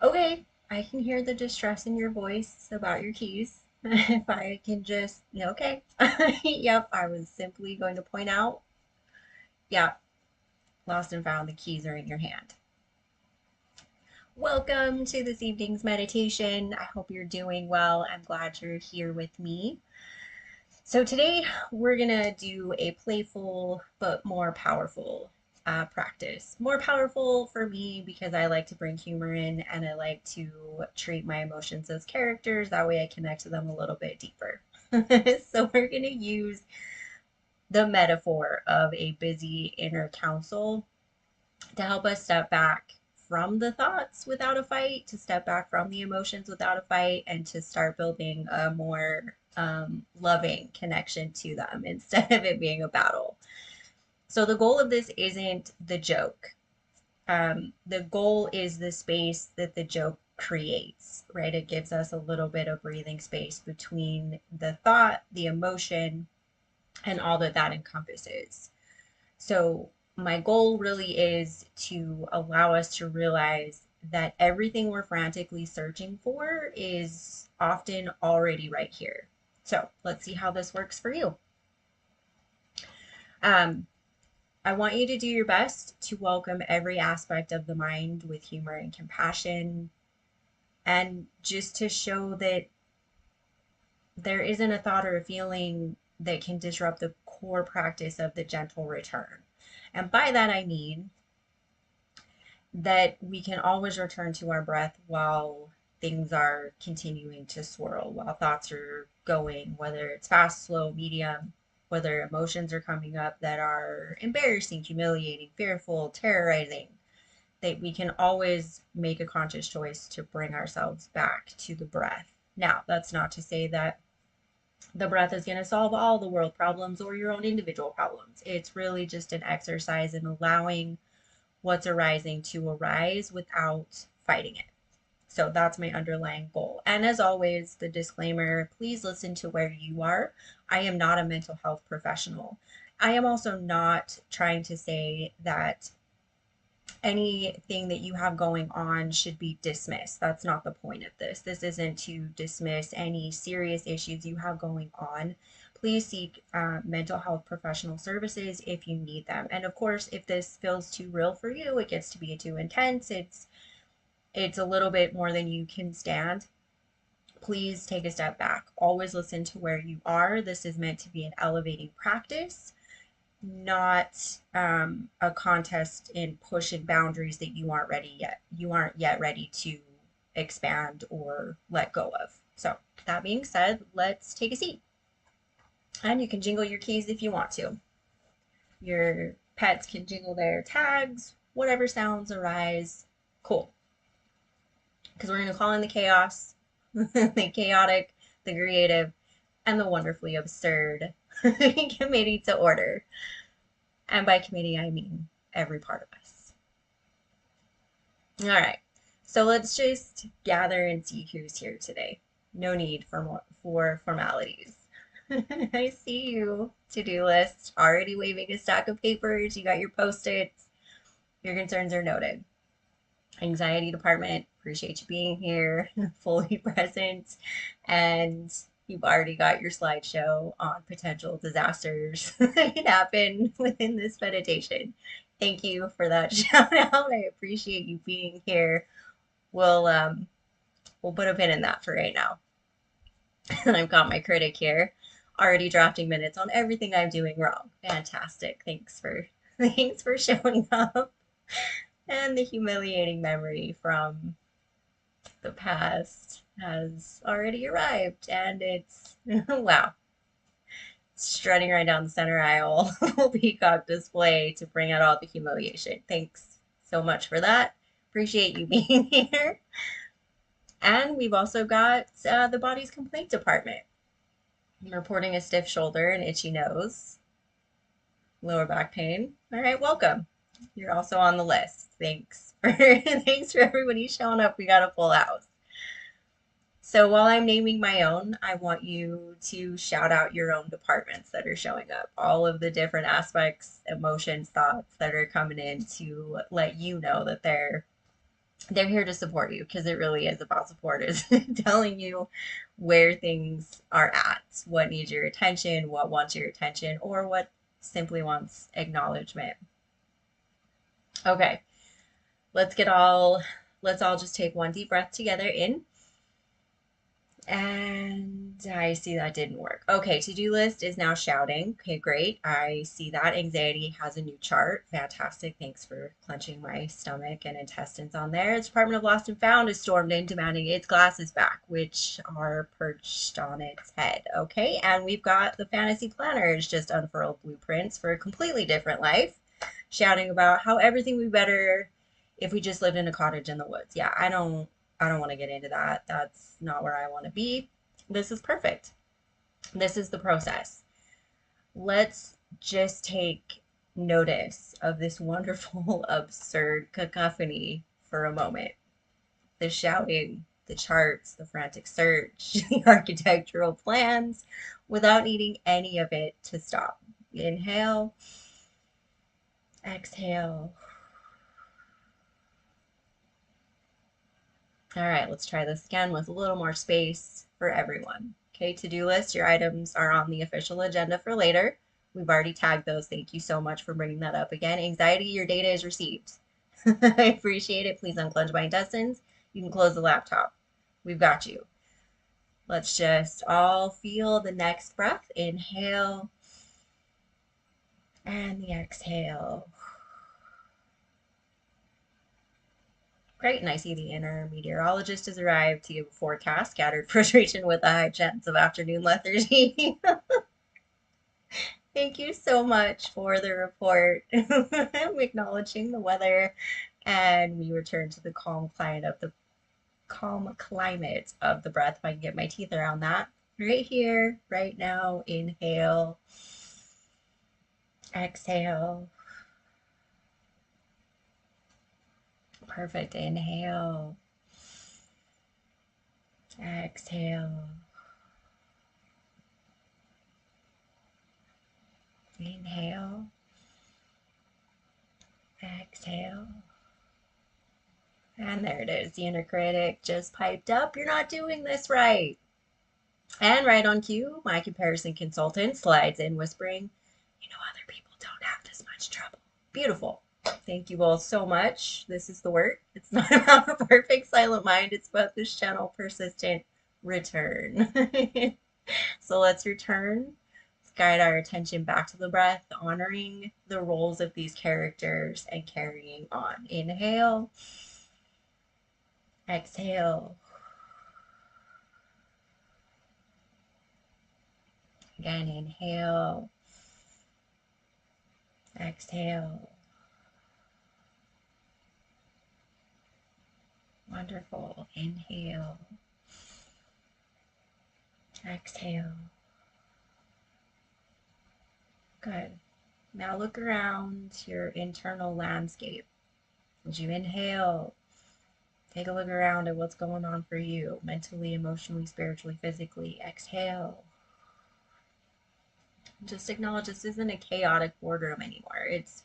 Okay, I can hear the distress in your voice about your keys. If I can just, okay. Yep, I was simply going to point out, yeah, lost and found, the keys are in your hand. Welcome to this evening's meditation. I hope you're doing well. I'm glad you're here with me. So today we're gonna do a playful but more powerful practice. More powerful for me because I like to bring humor in and I like to treat my emotions as characters. That way I connect to them a little bit deeper. So we're gonna use the metaphor of a busy inner council to help us step back from the thoughts without a fight, to step back from the emotions without a fight, and to start building a more loving connection to them instead of it being a battle. So, the goal of this isn't the joke. The goal is the space that the joke creates, right? It gives us a little bit of breathing space between the thought, the emotion, and all that that encompasses. So, my goal really is to allow us to realize that everything we're frantically searching for is often already right here. So, let's see how this works for you. Um, I want you to do your best to welcome every aspect of the mind with humor and compassion, and just to show that there isn't a thought or a feeling that can disrupt the core practice of the gentle return. And by that, I mean that we can always return to our breath while things are continuing to swirl, while thoughts are going, whether it's fast, slow, medium, whether emotions are coming up that are embarrassing, humiliating, fearful, terrorizing, that we can always make a conscious choice to bring ourselves back to the breath. Now, that's not to say that the breath is going to solve all the world problems or your own individual problems. It's really just an exercise in allowing what's arising to arise without fighting it. So that's my underlying goal. And as always, the disclaimer, please listen to where you are. I am not a mental health professional. I am also not trying to say that anything that you have going on should be dismissed. That's not the point of this. This isn't to dismiss any serious issues you have going on. Please seek mental health professional services if you need them. And of course, if this feels too real for you, it gets to be too intense. It's a little bit more than you can stand. Please take a step back. Always listen to where you are. This is meant to be an elevating practice, not a contest in pushing boundaries that you aren't ready yet. You aren't yet ready to expand or let go of. So, that being said, let's take a seat. And you can jingle your keys if you want to. Your pets can jingle their tags, whatever sounds arise. Cool. Because we're going to call in the chaos, the chaotic, the creative, and the wonderfully absurd committee to order. And by committee, I mean every part of us. All right. So let's just gather and see who's here today. No need for formalities. I see you. To-do list. Already waving a stack of papers. You got your post-its. Your concerns are noted. Anxiety department. Appreciate you being here, fully present. And you've already got your slideshow on potential disasters that can happen within this meditation. Thank you for that shout out. I appreciate you being here. We'll put a pin in that for right now. And I've got my critic here, already drafting minutes on everything I'm doing wrong. Fantastic. Thanks for showing up. And the humiliating memory from the past has already arrived, and it's wow, strutting right down the center aisle, peacock display to bring out all the humiliation. Thanks so much for that. Appreciate you being here. And we've also got the body's complaint department. I'm reporting a stiff shoulder and itchy nose, lower back pain. All right, welcome. You're also on the list. Thanks for everybody showing up. We got a full house. So while I'm naming my own, I want you to shout out your own departments that are showing up, all of the different aspects, emotions, thoughts that are coming in to let you know that they're They're here to support you because it really is about support, is telling you where things are at, what needs your attention, what wants your attention, or what simply wants acknowledgement. Okay, let's get all let's all just take one deep breath together in. And I see that didn't work. Okay, to-do list is now shouting. Okay, great. I see that. Anxiety has a new chart. Fantastic. Thanks for clenching my stomach and intestines on there. The Department of Lost and Found is stormed in, demanding its glasses back, which are perched on its head. Okay, and we've got the fantasy planner is just unfurled blueprints for a completely different life, shouting about how everything would be better if we just lived in a cottage in the woods. Yeah, I don't want to get into that. That's not where I want to be. This is perfect. This is the process. Let's just take notice of this wonderful, absurd cacophony for a moment. The shouting, the charts, the frantic search, the architectural plans, without needing any of it to stop. Inhale, exhale. All right, let's try this again with a little more space for everyone. Okay, to-do list, your items are on the official agenda for later. We've already tagged those. Thank you so much for bringing that up again. Anxiety, your data is received. I appreciate it. Please unclench my intestines. You can close the laptop. We've got you. Let's just all feel the next breath. Inhale and the exhale. Great, and I see the inner meteorologist has arrived to give a forecast, scattered frustration with a high chance of afternoon lethargy. Thank you so much for the report. I'm acknowledging the weather, and we return to the calm climate of the breath. If I can get my teeth around that. Right here, right now. Inhale, exhale. Perfect. Inhale, exhale. Inhale, exhale. And there it is. The inner critic just piped up. You're not doing this right. And right on cue, my comparison consultant slides in whispering, you know, other people don't have this much trouble. Beautiful. Thank you all so much. This is the work. It's not about a perfect silent mind. It's about this gentle, persistent return. So let's return. Let's guide our attention back to the breath, honoring the roles of these characters and carrying on. Inhale, exhale. Again, inhale, exhale. Wonderful. Inhale, exhale. Good. Now look around your internal landscape. As you inhale, take a look around at what's going on for you mentally, emotionally, spiritually, physically. Exhale. Just acknowledge this isn't a chaotic boardroom anymore. It's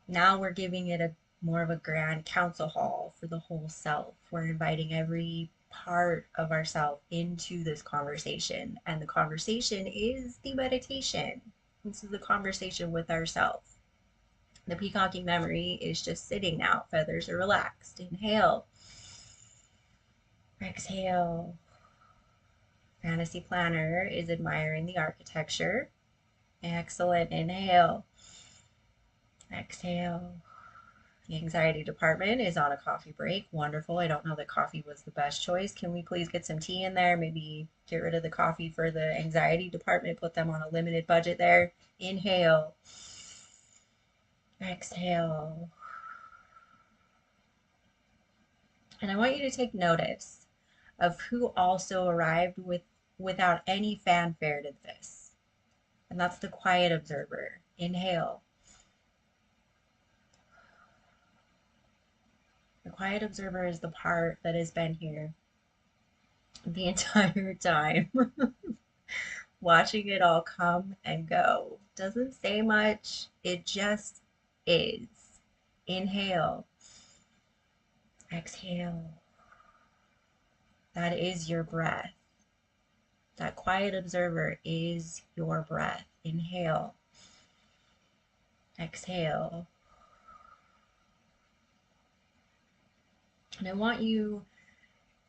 now we're giving it a more of a grand council hall for the whole self. We're inviting every part of ourself into this conversation, and the conversation is the meditation. This is the conversation with ourself. The peacocking memory is just sitting now. Feathers are relaxed. Inhale, exhale. Fantasy planner is admiring the architecture. Excellent. Inhale, exhale. The anxiety department is on a coffee break. Wonderful. I don't know that coffee was the best choice. Can we please get some tea in there? Maybe get rid of the coffee for the anxiety department, put them on a limited budget there. Inhale, exhale. And I want you to take notice of who also arrived without any fanfare to this. And that's the quiet observer. Inhale. The quiet observer is the part that has been here the entire time, watching it all come and go. Doesn't say much, it just is. Inhale, Exhale. That is your breath. That quiet observer is your breath. Inhale. Exhale. And I want you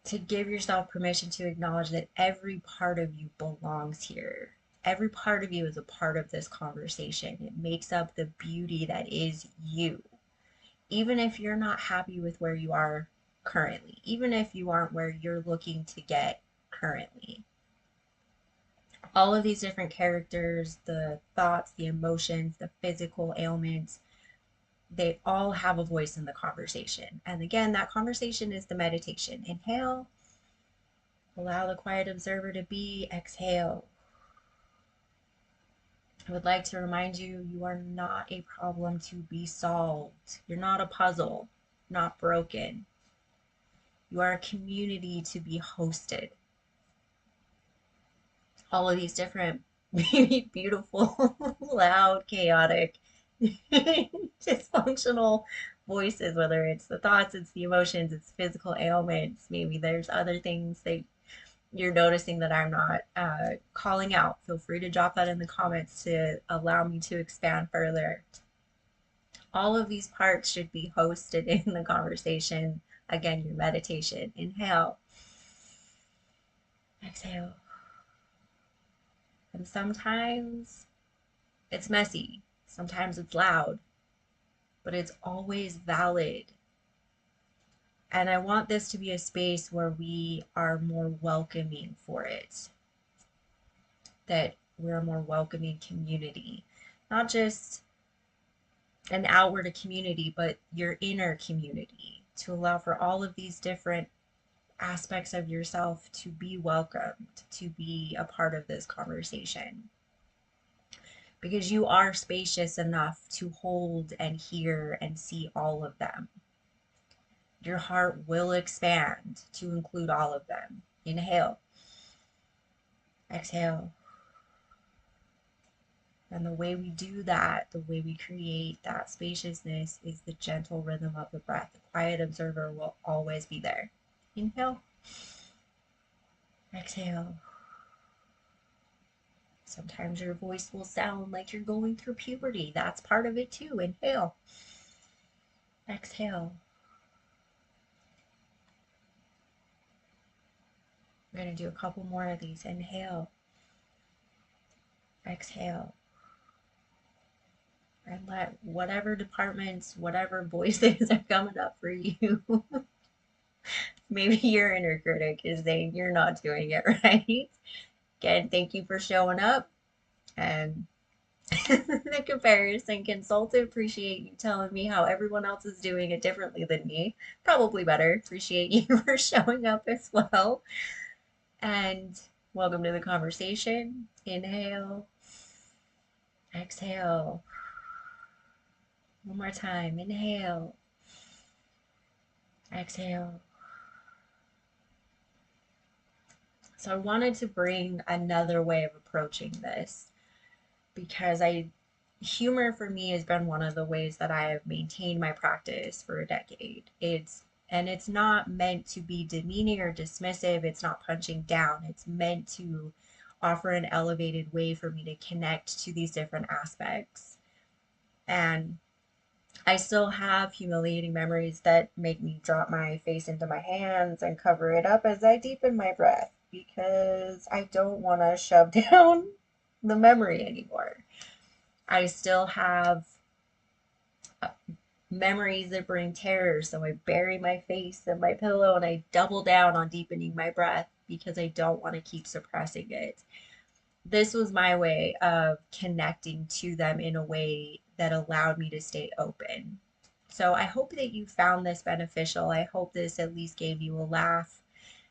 to give yourself permission to acknowledge that every part of you belongs here. Every part of you is a part of this conversation. It makes up the beauty that is you. Even if you're not happy with where you are currently, even if you aren't where you're looking to get currently. All of these different characters, the thoughts, the emotions, the physical ailments, they all have a voice in the conversation. And again, that conversation is the meditation. Inhale, allow the quiet observer to be. Exhale. I would like to remind you, you are not a problem to be solved. You're not a puzzle, not broken. You are a community to be hosted. All of these different, beautiful, loud, chaotic, dysfunctional voices, whether it's the thoughts, it's the emotions, it's physical ailments, maybe there's other things that you're noticing that I'm not calling out. Feel free to drop that in the comments to allow me to expand further. All of these parts should be hosted in the conversation. Again, your meditation. Inhale, exhale. And sometimes it's messy, sometimes it's loud, but it's always valid. And I want this to be a space where we are more welcoming for it, that we're a more welcoming community, not just an outward community, but your inner community, to allow for all of these different aspects of yourself to be welcomed, to be a part of this conversation. Because you are spacious enough to hold and hear and see all of them. Your heart will expand to include all of them. Inhale, exhale. And the way we do that, the way we create that spaciousness, is the gentle rhythm of the breath. The quiet observer will always be there. Inhale, exhale. Sometimes your voice will sound like you're going through puberty. That's part of it too. Inhale, exhale. We're going to do a couple more of these. Inhale, exhale. And let whatever departments, whatever voices are coming up for you, maybe your inner critic is saying you're not doing it right. Again, thank you for showing up. And the comparison consultant, appreciate you telling me how everyone else is doing it differently than me. Probably better. Appreciate you for showing up as well. And welcome to the conversation. Inhale, exhale. One more time. Inhale, exhale. So I wanted to bring another way of approaching this because humor for me has been one of the ways that I have maintained my practice for a decade. It's not meant to be demeaning or dismissive. It's not punching down. It's meant to offer an elevated way for me to connect to these different aspects. And I still have humiliating memories that make me drop my face into my hands and cover it up as I deepen my breath because I don't want to shove down the memory anymore. I still have memories that bring terror, so I bury my face in my pillow and I double down on deepening my breath because I don't want to keep suppressing it. This was my way of connecting to them in a way that allowed me to stay open. So I hope that you found this beneficial. I hope this at least gave you a laugh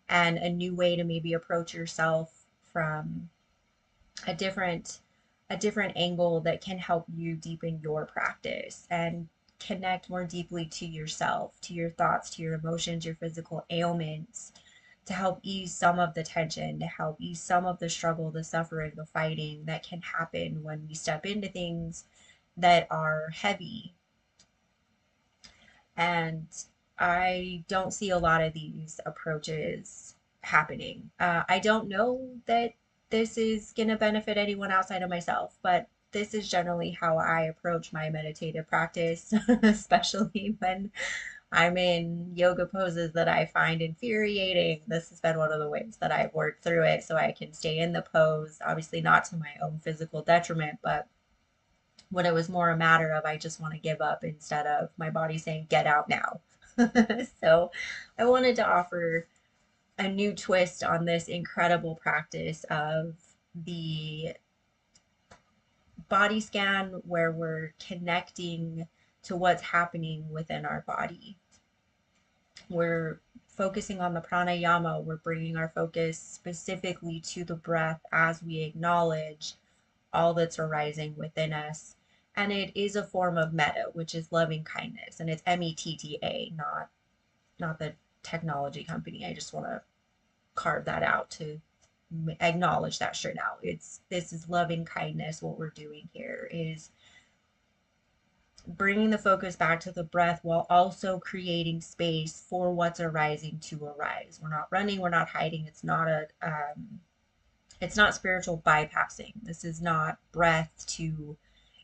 and a new way to maybe approach yourself from a different angle that can help you deepen your practice and connect more deeply to yourself, to your thoughts, to your emotions, your physical ailments, to help ease some of the tension, to help ease some of the struggle, the suffering, the fighting that can happen when we step into things that are heavy. And I don't see a lot of these approaches happening. I don't know that this is going to benefit anyone outside of myself, but this is generally how I approach my meditative practice, especially when I'm in yoga poses that I find infuriating. This has been one of the ways that I've worked through it so I can stay in the pose, obviously not to my own physical detriment, but when it was more a matter of I just want to give up instead of my body saying, get out now. So I wanted to offer a new twist on this incredible practice of the body scan where we're connecting to what's happening within our body. We're focusing on the pranayama, we're bringing our focus specifically to the breath as we acknowledge all that's arising within us. And it is a form of metta, which is loving kindness. And it's METTA, not the technology company. I just want to carve that out to acknowledge that straight out. This is loving kindness. What we're doing here is bringing the focus back to the breath while also creating space for what's arising to arise. We're not running, we're not hiding. It's not spiritual bypassing. This is not breath to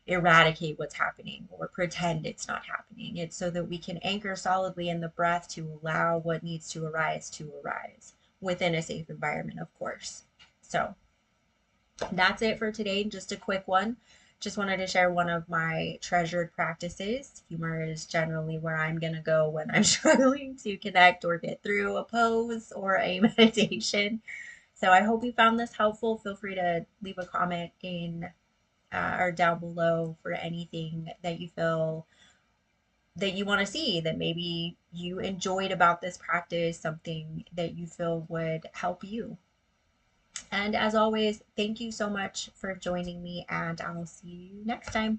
eradicate what's happening or pretend it's not happening. It's so that we can anchor solidly in the breath to allow what needs to arise within a safe environment, of course. So that's it for today. Just a quick one. Just wanted to share one of my treasured practices. Humor is generally where I'm going to go when I'm struggling to connect or get through a pose or a meditation. So I hope you found this helpful. Feel free to leave a comment in or down below for anything that you feel that you want to see, that maybe you enjoyed about this practice, something that you feel would help you. And as always, thank you so much for joining me, and I'll see you next time.